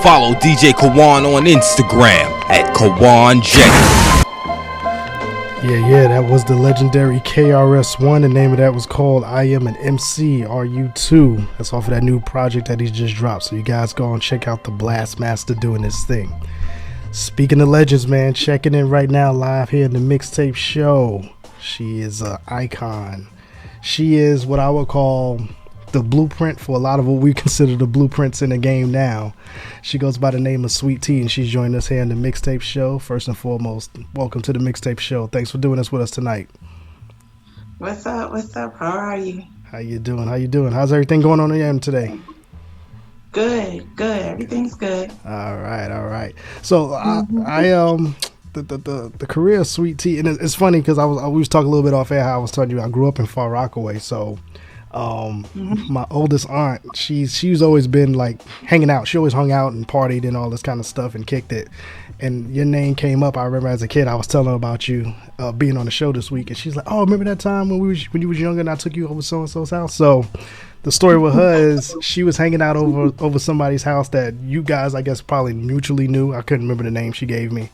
Follow DJ Kawan on Instagram at Kawan J. Yeah, that was the legendary KRS-One. The name of that was called I Am an MC, RU2. That's off of that new project that he just dropped. So you guys go and check out the Blast Master doing his thing. Speaking of legends, man, checking in right now live here in the Mixtape Show. She is an icon. She is what I would call the blueprint for a lot of what we consider the blueprints in the game now. She goes by the name of Sweet Tea, and she's joining us here in the Mixtape Show. First and foremost, welcome to the Mixtape Show. Thanks for doing this with us tonight. What's up? How are you? How you doing? How's everything going on in your end today? Good. Everything's good. All right. So the career of Sweet Tea, and it's funny because we was talking a little bit off air how I was telling you I grew up in Far Rockaway, so my oldest aunt, she's always been like hanging out. She always hung out and partied and all this kind of stuff and kicked it. And your name came up. I remember as a kid, I was telling her about you being on the show this week, and she's like, "Oh, remember that time when you was younger and I took you over so and so's house?" So the story with her is she was hanging out over somebody's house that you guys, I guess, probably mutually knew. I couldn't remember the name she gave me.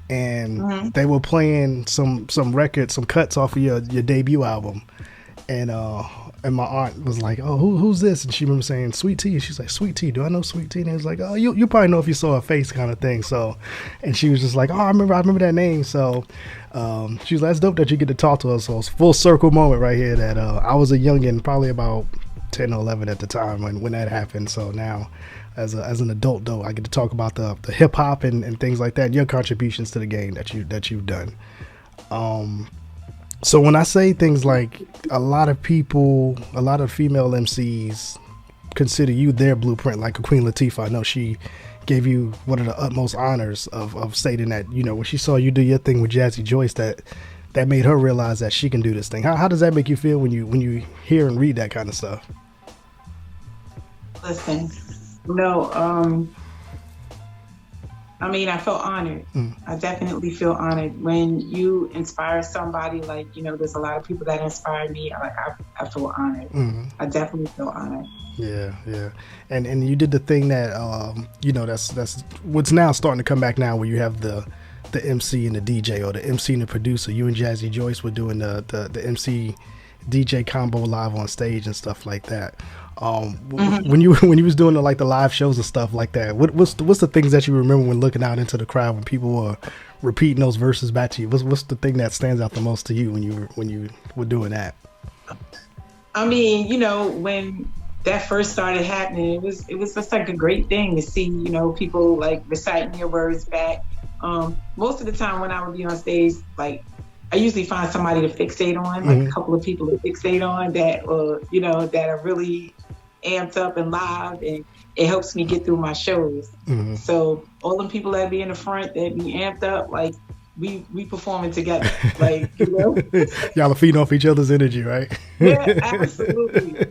And they were playing some records, some cuts off of your debut album. And my aunt was like, "Oh, who's this?" And she remember saying Sweet Tea. And she's like, "Sweet Tea, do I know Sweet Tea?" And it was like, "Oh, you probably know if you saw her face," kind of thing. So, and she was just like, "Oh, I remember that name." So, she was like, "That's dope that you get to talk to us." So it's full circle moment right here that I was a youngin', probably about 10 or 11 at the time when that happened. So now, as an adult though, I get to talk about the hip hop and things like that, and your contributions to the game that you've done. So when I say things like a lot of female MCs consider you their blueprint, like a Queen Latifah, I know she gave you one of the utmost honors of stating that, you know, when she saw you do your thing with Jazzy Joyce, that made her realize that she can do this thing. How does that make you feel when you hear and read that kind of stuff? Listen, I feel honored. I definitely feel honored when you inspire somebody. Like, you know, there's a lot of people that inspire me. I feel honored. I definitely feel honored. Yeah. And you did the thing that that's what's now starting to come back now, where you have the MC and the DJ, or the MC and the producer. You and Jazzy Joyce were doing the MC DJ combo live on stage and stuff like that. When you was doing the live shows and stuff like that, what's the things that you remember when looking out into the crowd when people were repeating those verses back to you? What's the thing that stands out the most to you when you were doing that? I mean, you know, when that first started happening, it was just like a great thing to see, you know, people like reciting your words back. Most of the time when I would be on stage, like, I usually find somebody to fixate on, like a couple of people to fixate on that are really amped up and live, and it helps me get through my shows. So all them people that be in the front that be amped up, like we performing together, like, you know. Y'all are feeding off each other's energy, right? Yeah, absolutely.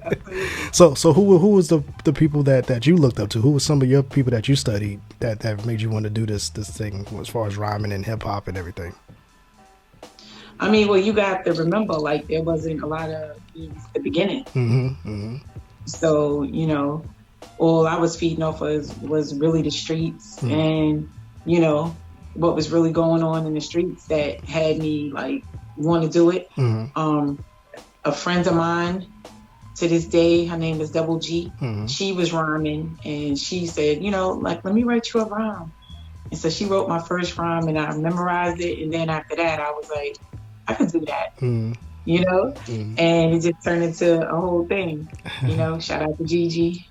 So who was the people that you looked up to? Who was some of your people that you studied that made you want to do this thing as far as rhyming and hip hop and everything? I mean, well, you got to remember, like, there wasn't a lot of things at the beginning. So, you know, all I was feeding off was really the streets and, you know, what was really going on in the streets that had me, like, want to do it. A friend of mine, to this day, her name is Double G. She was rhyming, and she said, you know, like, let me write you a rhyme. And so she wrote my first rhyme, and I memorized it. And then after that, I was like, I can do that, you know, and it just turned into a whole thing, you know. Shout out to Gigi.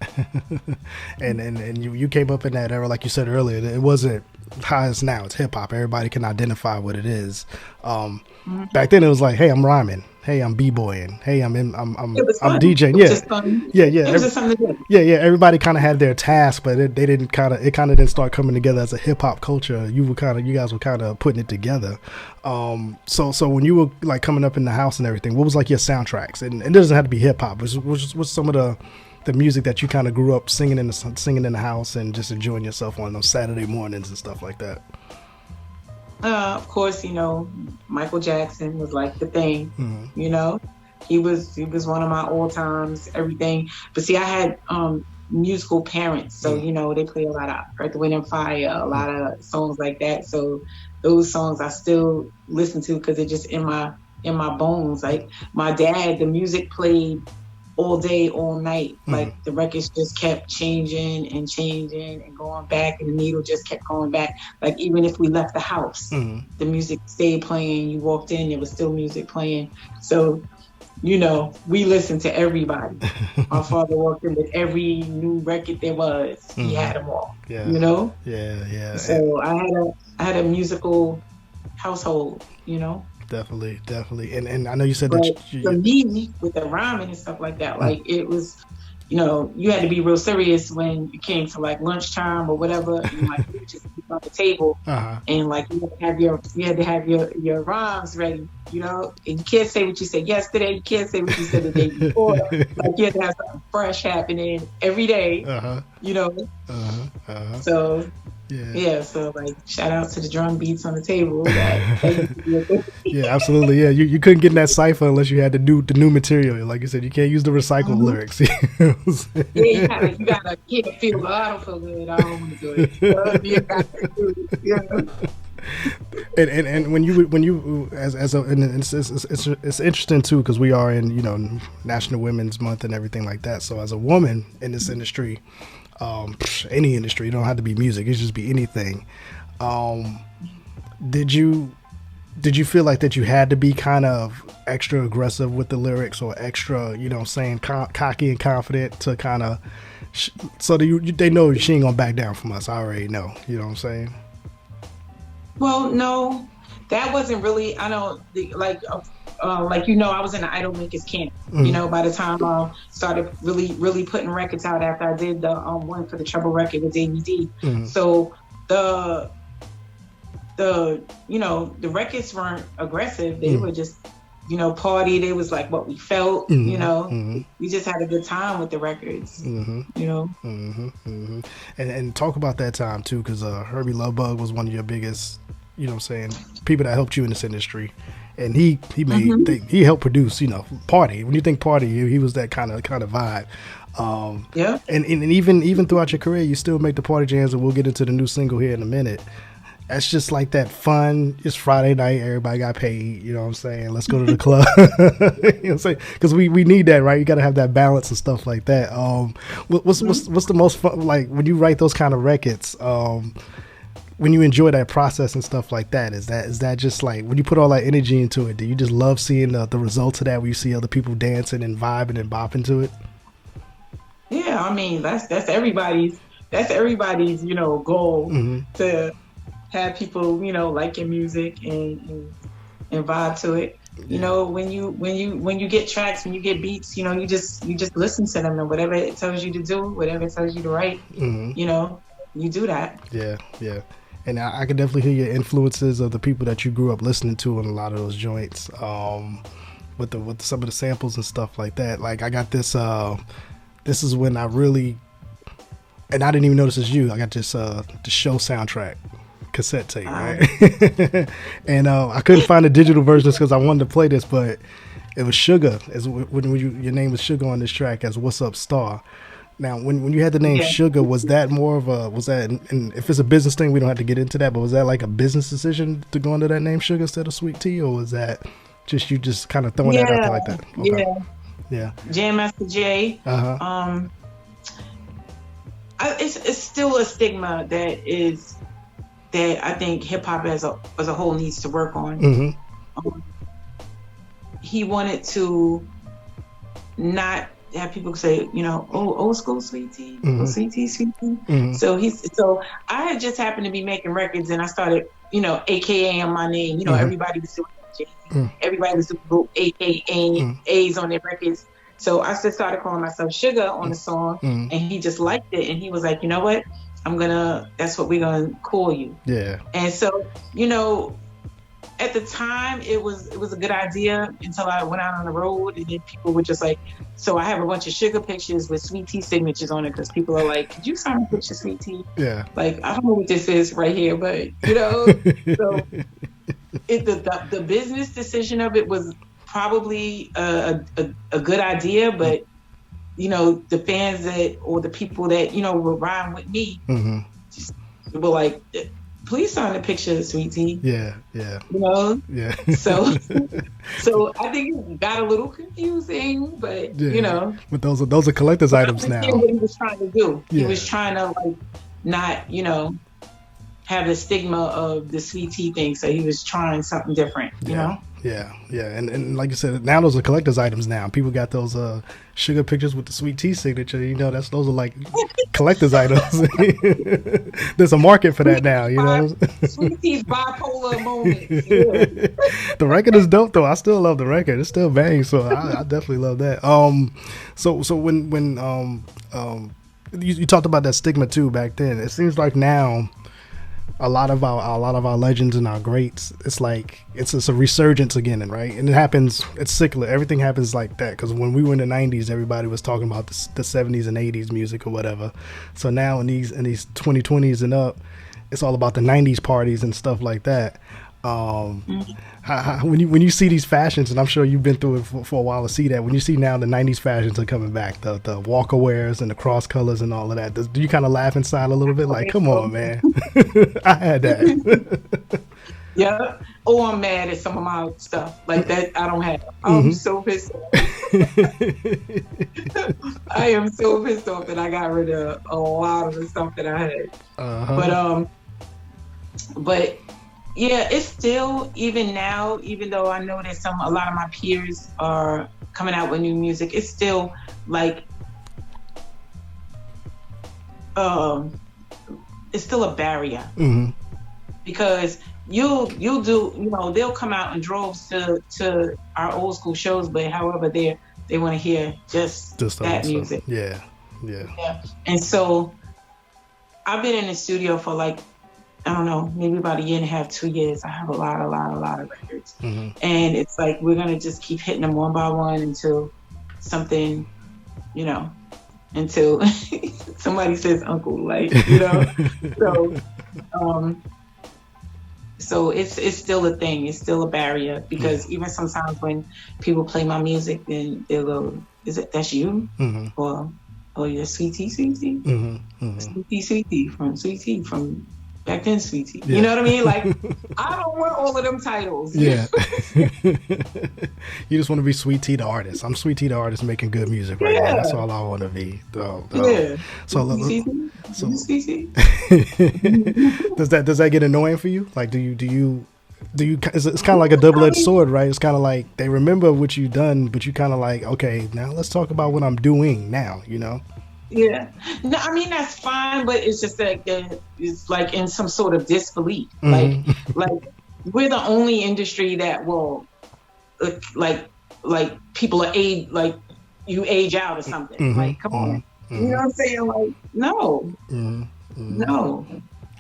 and you came up in that era, like you said earlier. It wasn't how it's now. It's hip hop. Everybody can identify what it is. Back then, it was like, hey, I'm rhyming. Hey, I'm b-boying. Hey, I'm DJing. Yeah. It was just something to do. Yeah. Everybody kind of had their task, but it kind of didn't start coming together as a hip hop culture. You guys were kind of putting it together. So when you were like coming up in the house and everything, what was like your soundtracks? And it doesn't have to be hip hop. What's some of the music that you kind of grew up singing in the house and just enjoying yourself on those Saturday mornings and stuff like that? Of course, you know, Michael Jackson was like the thing. You know, he was one of my all times, everything. But see, I had musical parents. So, you know, they play a lot of Earth, Wind and Fire, a lot of songs like that. So those songs I still listen to because they're just in my bones. Like my dad, the music played all day, all night. Like the records just kept changing and going back, and the needle just kept going back. Like even if we left the house, the music stayed playing. You walked in, there was still music playing. So, you know, we listened to everybody. My father walked in with every new record there was. He had them all. Yeah. You know? Yeah. So I had a musical household, you know? Definitely. And I know you said but that for me, with the rhyming and stuff like that, like it was, you know, you had to be real serious when it came to like lunchtime or whatever, and like you just be on the table, and like you had to have your rhymes ready, you know, and you can't say what you said yesterday, you can't say what you said the day before, like you had to have something fresh happening every day, you know, so. Yeah, so like shout out to the drum beats on the table. Yeah, absolutely. Yeah, you couldn't get in that cipher unless you had the new material. Like you said, you can't use the recycled lyrics. Yeah, you gotta feel. I don't feel good. I don't want to do it. And when you it's interesting too, because we are in, you know, National Women's Month and everything like that. So as a woman in this industry, any industry, it don't have to be music, it just be anything. Did you feel like that you had to be kind of extra aggressive with the lyrics, or extra, you know, saying cocky and confident to kind of so that they know she ain't gonna back down from us? I already know, you know what I'm saying? Well, no, that wasn't really. I don't like you know, I was in the Idol Makers camp. You know, by the time I started really putting records out after I did the one for the Trouble record with DVD. So the you know, the records weren't aggressive. They were just, you know, party. They was like what we felt. You know, we just had a good time with the records. You know, and talk about that time too, because Herbie Lovebug was one of your biggest, you know what I'm saying, people that helped you in this industry. And he made he helped produce, you know, Party. When you think Party, he was that kind of vibe. And even throughout your career, you still make the party jams, and we'll get into the new single here in a minute. That's just like that fun. It's Friday night, everybody got paid. You know what I'm saying? Let's go to the club. You know what I'm saying? Because we need that, right? You got to have that balance and stuff like that. What's the most fun, like when you write those kind of records? When you enjoy that process and stuff like that, is that just like when you put all that energy into it, do you just love seeing the results of that, where you see other people dancing and vibing and bopping to it? Yeah, I mean that's everybody's you know, goal to have people, you know, like your music and vibe to it. You know, when you get tracks, when you get beats, you know, you just listen to them, and whatever it tells you to do, whatever it tells you to write, you know, you do that. Yeah. And I can definitely hear your influences of the people that you grew up listening to in a lot of those joints, with some of the samples and stuff like that. Like I got this. This is when I really, and I didn't even notice it's you. I got this the show soundtrack cassette tape, right? And I couldn't find the digital versions because I wanted to play this, but it was Sugar. Your name was Sugar on this track as "What's Up Star." Now, when you had the name Sugar, was that more of and if it's a business thing, we don't have to get into that, but was that like a business decision to go under that name Sugar instead of Sweet Tea, or was that just you just kind of throwing that out there like that? Okay. Yeah. Jam Master J. It's still a stigma that I think hip hop as a whole needs to work on. He wanted to not have people say, you know, oh, old school Sweet Tea, Sweet Tea. So I had just happened to be making records, and I started, you know, AKA on my name. You know, everybody was doing everybody was doing AKA A's on their records. So I just started calling myself Sugar on the song, and he just liked it, and he was like, you know what, that's what we're gonna call you. Yeah. And so, you know, at the time it was a good idea until I went out on the road, and then people were just like, so I have a bunch of Sugar pictures with Sweet Tea signatures on it, because people are like, could you sign a picture Sweet Tea? Yeah. Like, I don't know what this is right here, but you know, so the business decision of it was probably a good idea, but the fans or the people that, were riding with me, just were like, please sign a picture of Sweet Tea. Yeah. Yeah. So I think it got a little confusing, but But those are collector's items now. What he was trying to do. Yeah. He was trying to not, have the stigma of the Sweet Tea thing. So he was trying something different, you know? Yeah. And like you said, now those are collector's items now. People got those sugar pictures with the Sweet Tea signature. Those are like collector's items. There's a market for that now, Sweet Tea's bipolar moments. Yeah. The record is dope though. I still love the record. It still bangs, so I definitely love that. So when you talked about that stigma too back then. It seems like now a lot of our legends and our greats, it's like it's a resurgence again, right? And it happens, it's cyclical. Everything happens like that, because when we were in the 90s, everybody was talking about the 70s and 80s music or whatever. So now in these 2020s and up, it's all about the 90s parties and stuff like that. When you see these fashions, and I'm sure you've been through it for a while to see that, when you see now the 90s fashions are coming back, the Walker wears and the cross colors and all of that, do you kind of laugh inside a little bit like, come on, man? I had that. Yeah. Oh, I'm mad at some of my stuff like that. I don't have. I'm so pissed off. I am so pissed off that I got rid of a lot of the stuff that I had. But yeah, it's still, even now, even though I know that a lot of my peers are coming out with new music, it's still like, it's still a barrier. Because you'll do, they'll come out in droves to our old school shows, but however they want to hear just that music. Yeah. And so I've been in the studio for like, I don't know, maybe about a year and a half, 2 years. I have a lot of records. And it's like, we're going to just keep hitting them one by one until something, until somebody says uncle, like, So it's still a thing. It's still a barrier, because even sometimes when people play my music, then they'll go, that's you? Or you're Sweet Tea? Sweet Tea from Sweet Tea from back then, Sweet Tea. You know what I mean? Like, I don't want all of them titles. Yeah. You just want to be Sweet Tea the artist. I'm Sweet Tea the artist making good music right now. That's all I want to be. Yeah. So does that get annoying for you? Like, do you it's kind of like a double-edged sword, right? It's kind of like they remember what you've done, but you kind of like, okay, now let's talk about what I'm doing now, Yeah. No, I mean, that's fine, but it's just like, it's like in some sort of disbelief. Like we're the only industry that will, like people are like you age out or something. Like, come on. You know what I'm saying? Like, no. No.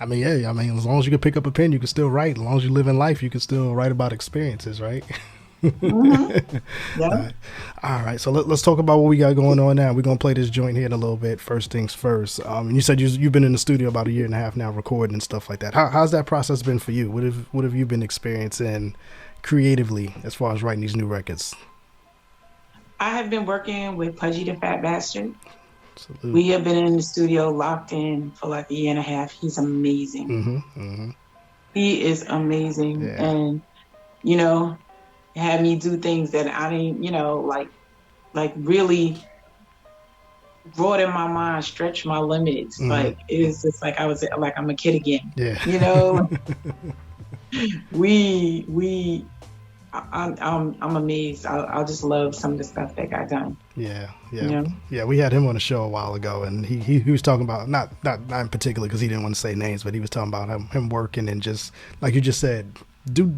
I mean, as long as you can pick up a pen, you can still write. As long as you live in life, you can still write about experiences, right? Yeah. All right. So let's talk about what we got going on now. We're gonna play this joint here in a little bit. First things first. You said you've been in the studio about a year and a half now, recording and stuff like that. How's that process been for you? What have you been experiencing creatively as far as writing these new records? I have been working with Pudgy the Fat Bastard. Salute. We have been in the studio locked in for like a year and a half. He's amazing. He is amazing, and had me do things that I didn't, like really broaden my mind, stretch my limits. Like, it's just like I'm a kid again. Yeah. I'm amazed. I just love some of the stuff that got done. Yeah. We had him on the show a while ago, and he was talking about not in particular because he didn't want to say names, but he was talking about him working and just like you just said, do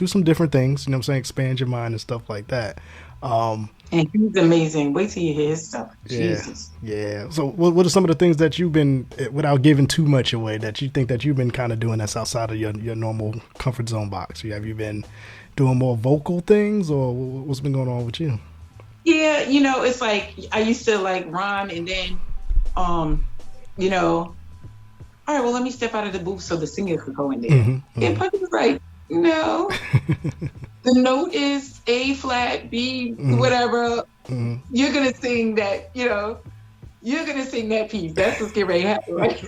some different things. You know what I'm saying? Expand your mind and stuff like that. And he's amazing. Wait till you hear his stuff. Jesus. Yeah. So what are some of the things that you've been, without giving too much away, that you think that you've been kind of doing that's outside of your normal comfort zone box? Have you been doing more vocal things, or what's been going on with you? Yeah, it's like I used to like rhyme, and then, all right, well, let me step out of the booth so the singer could go in there. And Pudgy was like, no, the note is A flat, B, whatever, you're gonna sing that, you're gonna sing that piece. That's what's getting ready to happen, right?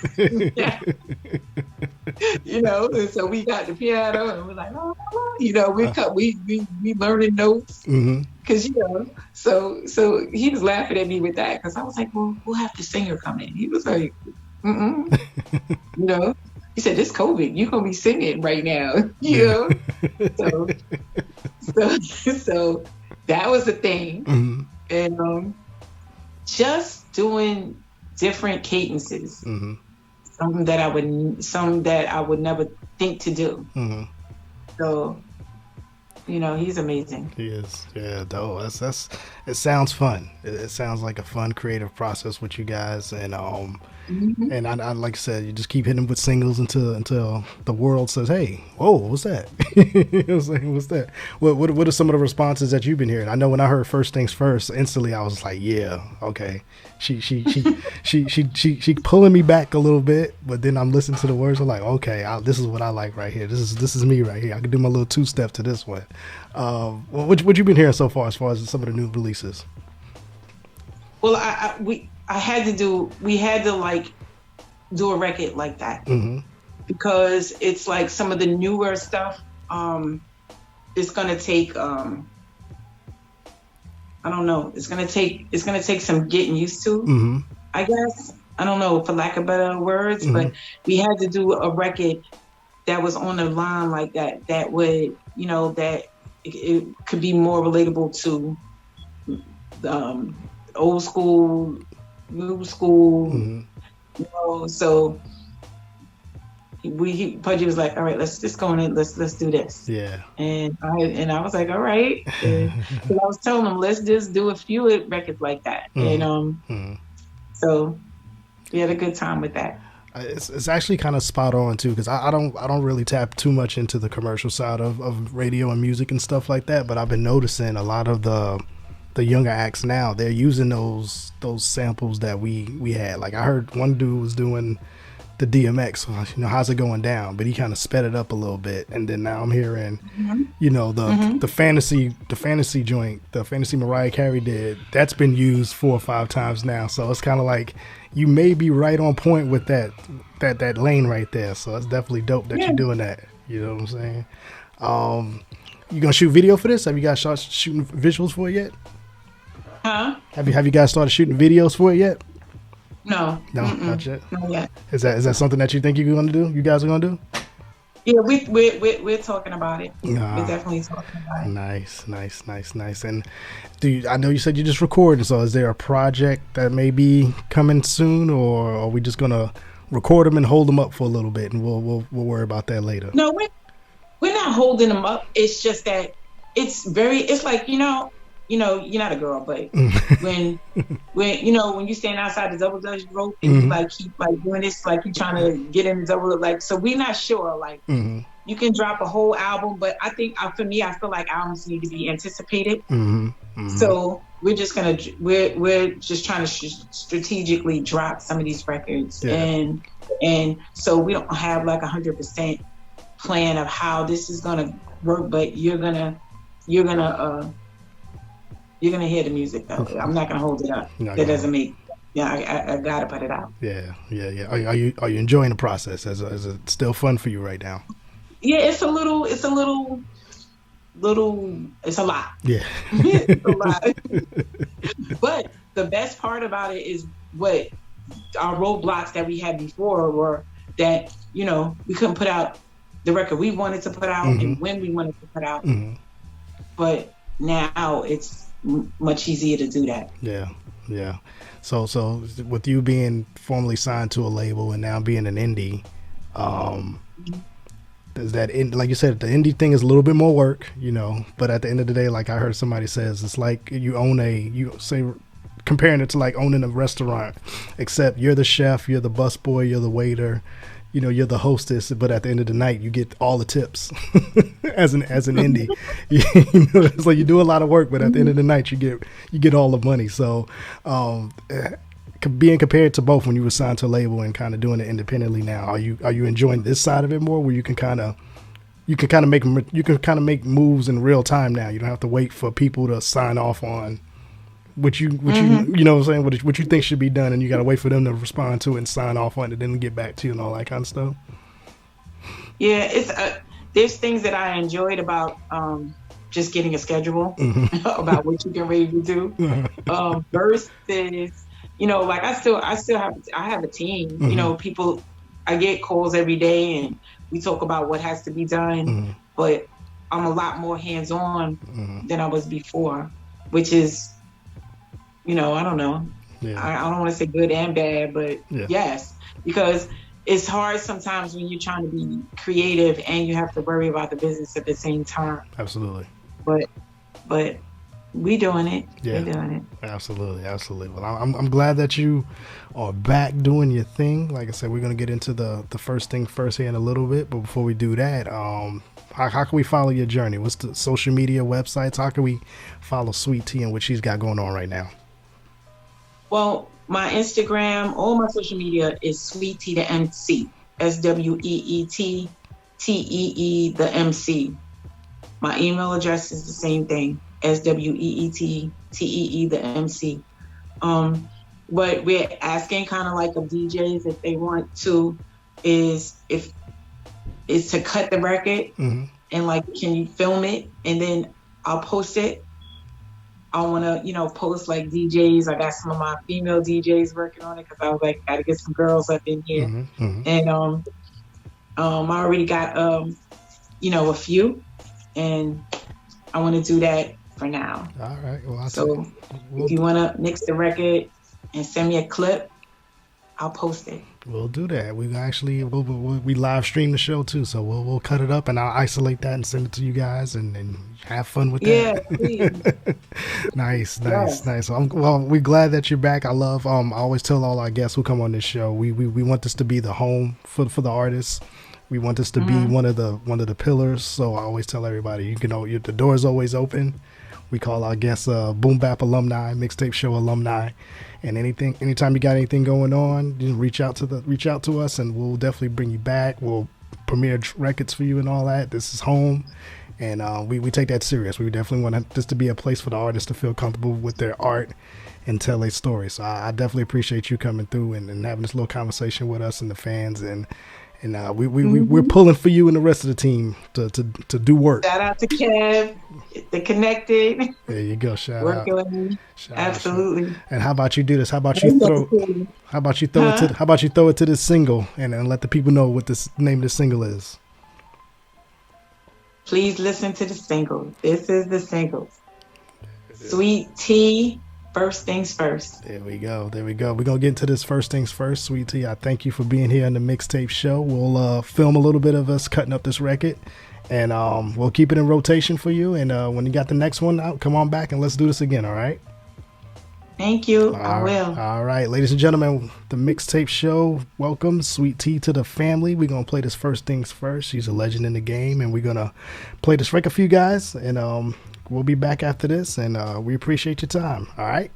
And so we got the piano and we're like, we learning notes. Cause so he was laughing at me with that because I was like, well, we'll have the singer come in. He was like, he said, this COVID, you're gonna be singing right now. So that was the thing. And just doing different cadences. Something that I would never think to do. So he's amazing. He is. Yeah, though. It sounds fun. It sounds like a fun creative process with you guys. And and I like I said, you just keep hitting them with singles until the world says, hey, whoa, what's that? What's that? What are some of the responses that you've been hearing? I know when I heard First Things First, instantly I was like, yeah, okay. She pulling me back a little bit, but then I'm listening to the words. I'm like, okay, this is what I like right here. This is me right here. I can do my little 2-step to this one. What you been hearing so far as some of the new releases? Well, we had to like do a record like that because it's like some of the newer stuff. It's gonna take I don't know. It's gonna take some getting used to. I guess I don't know, for lack of better words, but we had to do a record that was on the line like that. That would that it could be more relatable to old school, new school. So Pudgy was like, all right, let's just go in and let's do this. Yeah. And I was like, all right. And I was telling them, let's just do a few records like that. And so we had a good time with that. It's actually kind of spot on too, because I don't really tap too much into the commercial side of radio and music and stuff like that. But I've been noticing a lot of the younger acts now, they're using those samples that we had. Like I heard one dude was doing the DMX, how's it going down, but he kind of sped it up a little bit, and then now I'm hearing the fantasy joint, the fantasy Mariah Carey did, that's been used 4 or 5 times now. So it's kind of like you may be right on point with that lane right there. So it's definitely dope that you're doing that. You know what I'm saying? You gonna shoot video for this? Have you guys started shooting visuals for it yet? Huh? Have you guys started shooting videos for it yet? No, not yet. Not yet. Is that something that you think you're gonna do? You guys are gonna do? Yeah, we're talking about it. We're definitely talking about it. Nice. And I know you said you just recorded. So is there a project that may be coming soon, or are we just gonna record them and hold them up for a little bit, and we'll worry about that later? No, we're not holding them up. It's just that it's like you're not a girl, but when you stand outside the double dutch rope and you like keep like doing this, like you're trying to get in the double, like, so we're not sure. Like you can drop a whole album, but I think for me, I feel like albums need to be anticipated. So we're just trying to strategically drop some of these records, and so we don't have like 100% plan of how this is gonna work, but you're gonna hear the music though. I'm not gonna hold it up. That doesn't make. Yeah, I gotta put it out. Yeah. Are you enjoying the process? Is it still fun for you right now? Yeah, it's a lot. Yeah, it's a lot. But the best part about it is what our roadblocks that we had before were that we couldn't put out the record we wanted to put out and when we wanted to put out. But now it's much easier to do that. Yeah. So with you being formally signed to a label and now being an indie, does that like you said, the indie thing is a little bit more work, but at the end of the day, like I heard somebody says, it's like comparing it to like owning a restaurant, except you're the chef, you're the busboy, you're the waiter, you're the hostess, but at the end of the night, you get all the tips as an indie. It's like you do a lot of work, but at the end of the night, you get all the money. So, being compared to both when you were signed to a label and kind of doing it independently now, are you enjoying this side of it more, where you can kind of make moves in real time now? You don't have to wait for people to sign off on you know what I'm saying, what you think should be done, and you got to wait for them to respond to it and sign off on it, then get back to you and all that kind of stuff. Yeah, it's there's things that I enjoyed about just getting a schedule about what you can ready to do versus, you know, like I still have a team. You know, people, I get calls every day and we talk about what has to be done, but I'm a lot more hands-on than I was before, which is, you know, I don't know. Yeah. I don't want to say good and bad, but yes, because it's hard sometimes when you're trying to be creative and you have to worry about the business at the same time. Absolutely. But we doing it. Yeah. We're doing it. Absolutely. Well, I'm glad that you are back doing your thing. Like I said, we're going to get into the first thing first here in a little bit. But before we do that, how can we follow your journey? What's the social media websites? How can we follow Sweet Tea and what she's got going on right now? Well, my Instagram, all my social media is Sweet Tea the MC. SWEET TEE the MC. My email address is the same thing. SWEET TEE the MC. What we're asking kind of like of DJs if they want to is to cut the record and like, can you film it and then I'll post it. I want to, you know, post like DJs. I got some of my female DJs working on it because I was like, got to get some girls up in here. And I already got, you know, a few, and I want to do that for now. All right. Well, so if you want to mix the record and send me a clip, I'll post it. We'll do that. We actually we live stream the show too, so we'll cut it up and I'll isolate that and send it to you guys and have fun with that. Yeah, please. Nice. Well, we're glad that you're back. I love. I always tell all our guests who come on this show, we want this to be the home for the artists. We want this to be one of the pillars. So I always tell everybody, the door is always open. We call our guests Boom Bap alumni, Mixtape Show alumni, and anytime you got anything going on, reach out to us, and we'll definitely bring you back. We'll premiere records for you and all that. This is home, and we take that serious. We definitely want this to be a place for the artists to feel comfortable with their art and tell their story. So I definitely appreciate you coming through and having this little conversation with us and the fans, and we're pulling for you and the rest of the team to do work. Shout out to Kev, the Connected. There you go. Shout Working out. With me. Absolutely. And how about you do this? How about you throw it to this single and let the people know what this name of the single is. Please listen to the single. This is the single. Sweet Tea. First things first. There we go. We're going to get into this first things first. Sweet Tea, I thank you for being here on the Mixtape Show. We'll film a little bit of us cutting up this record, and we'll keep it in rotation for you. And when you got the next one out, come on back and let's do this again, all right? Thank you. I will. All right. Ladies and gentlemen, the Mixtape Show. Welcome Sweet Tea to the family. We're going to play this first things first. She's a legend in the game, and we're going to play this record for you guys, and we'll be back after this, and we appreciate your time. All right?